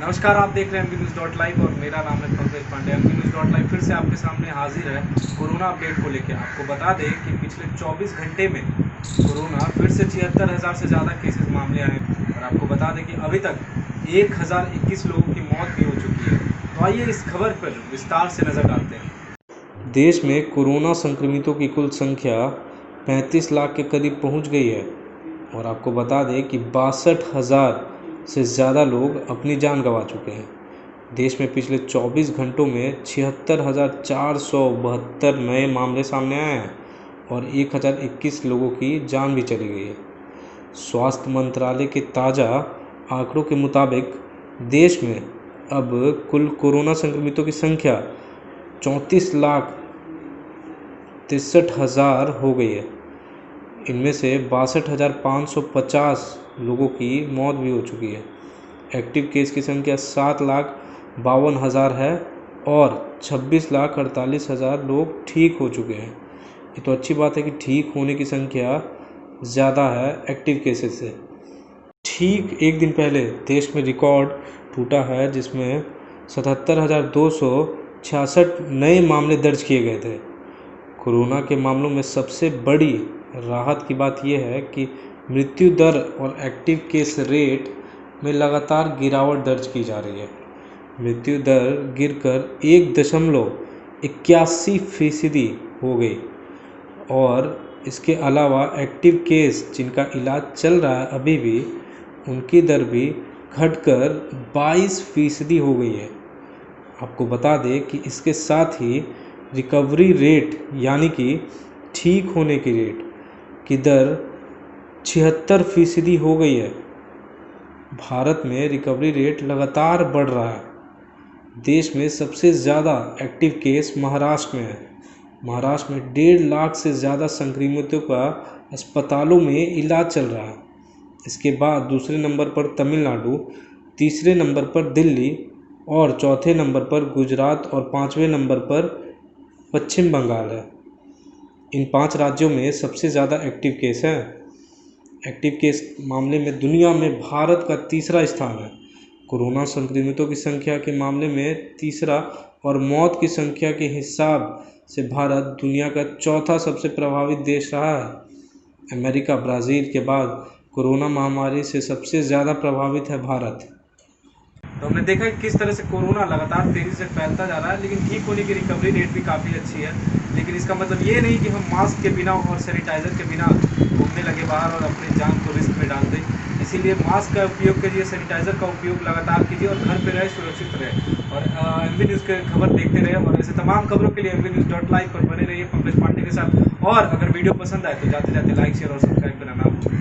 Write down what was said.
नमस्कार, आप देख रहे हैं MVNews.live और मेरा नाम है पंकज पांडे। MVNews.live फिर से आपके सामने हाजिर है कोरोना अपडेट को लेकर। आपको बता दें कि पिछले 24 घंटे में कोरोना फिर से 76,000 से ज़्यादा केसेस मामले आए और आपको बता दें कि अभी तक 1021 लोगों की मौत भी हो चुकी है। तो आइए इस खबर पर विस्तार से नज़र डालते हैं। देश में कोरोना संक्रमितों की कुल संख्या 35 लाख के करीब पहुंच गई है और आपको बता दें कि 62,000 से ज़्यादा लोग अपनी जान गंवा चुके हैं। देश में पिछले 24 घंटों में 76,472 नए मामले सामने आए हैं और 1021 लोगों की जान भी चली गई है। स्वास्थ्य मंत्रालय के ताज़ा आंकड़ों के मुताबिक देश में अब कुल कोरोना संक्रमितों की संख्या 34,63,000 हो गई है। इनमें से 62,550 लोगों की मौत भी हो चुकी है। एक्टिव केस की संख्या 7,52,000 है और 26,48,000 लोग ठीक हो चुके हैं। ये तो अच्छी बात है कि ठीक होने की संख्या ज़्यादा है एक्टिव केसेस से। ठीक एक दिन पहले देश में रिकॉर्ड टूटा है जिसमें 77,266 नए मामले दर्ज किए गए थे। कोरोना के मामलों में सबसे बड़ी राहत की बात यह है कि मृत्यु दर और एक्टिव केस रेट में लगातार गिरावट दर्ज की जा रही है। मृत्यु दर गिरकर 1.81% हो गई और इसके अलावा एक्टिव केस जिनका इलाज चल रहा है अभी भी, उनकी दर भी घटकर 22% हो गई है। आपको बता दें कि इसके साथ ही रिकवरी रेट यानी कि ठीक होने की रेट की दर 76% हो गई है। भारत में रिकवरी रेट लगातार बढ़ रहा है। देश में सबसे ज़्यादा एक्टिव केस महाराष्ट्र में है। महाराष्ट्र में 1.5 लाख से ज़्यादा संक्रमितों का अस्पतालों में इलाज चल रहा है। इसके बाद दूसरे नंबर पर तमिलनाडु, तीसरे नंबर पर दिल्ली और चौथे नंबर पर गुजरात और पाँचवें नंबर पर पश्चिम बंगाल है। इन 5 राज्यों में सबसे ज़्यादा एक्टिव केस है। एक्टिव केस मामले में दुनिया में भारत का तीसरा स्थान है। कोरोना संक्रमितों की संख्या के मामले में तीसरा और मौत की संख्या के हिसाब से भारत दुनिया का चौथा सबसे प्रभावित देश रहा है। अमेरिका, ब्राज़ील के बाद कोरोना महामारी से सबसे ज़्यादा प्रभावित है भारत। तो हमने देखा कि किस तरह से कोरोना लगातार तेज़ी से फैलता जा रहा है, लेकिन ठीक होने की रिकवरी रेट भी काफ़ी अच्छी है। लेकिन इसका मतलब ये नहीं कि हम मास्क के बिना और सैनिटाइज़र के बिना घूमने लगे बाहर और अपनी जान को रिस्क में डाल दें। इसीलिए मास्क का उपयोग कीजिए, सैनिटाइज़र का उपयोग लगातार कीजिए और घर पे रहे, सुरक्षित रहे। और MV न्यूज़ के खबर देखते रहे और ऐसे तमाम खबरों के लिए MVNews.live पर बने रहिए पंकज पांडे के साथ। और अगर वीडियो पसंद आए तो जाते जाते लाइक, शेयर और सब्सक्राइब करना ना भूलें।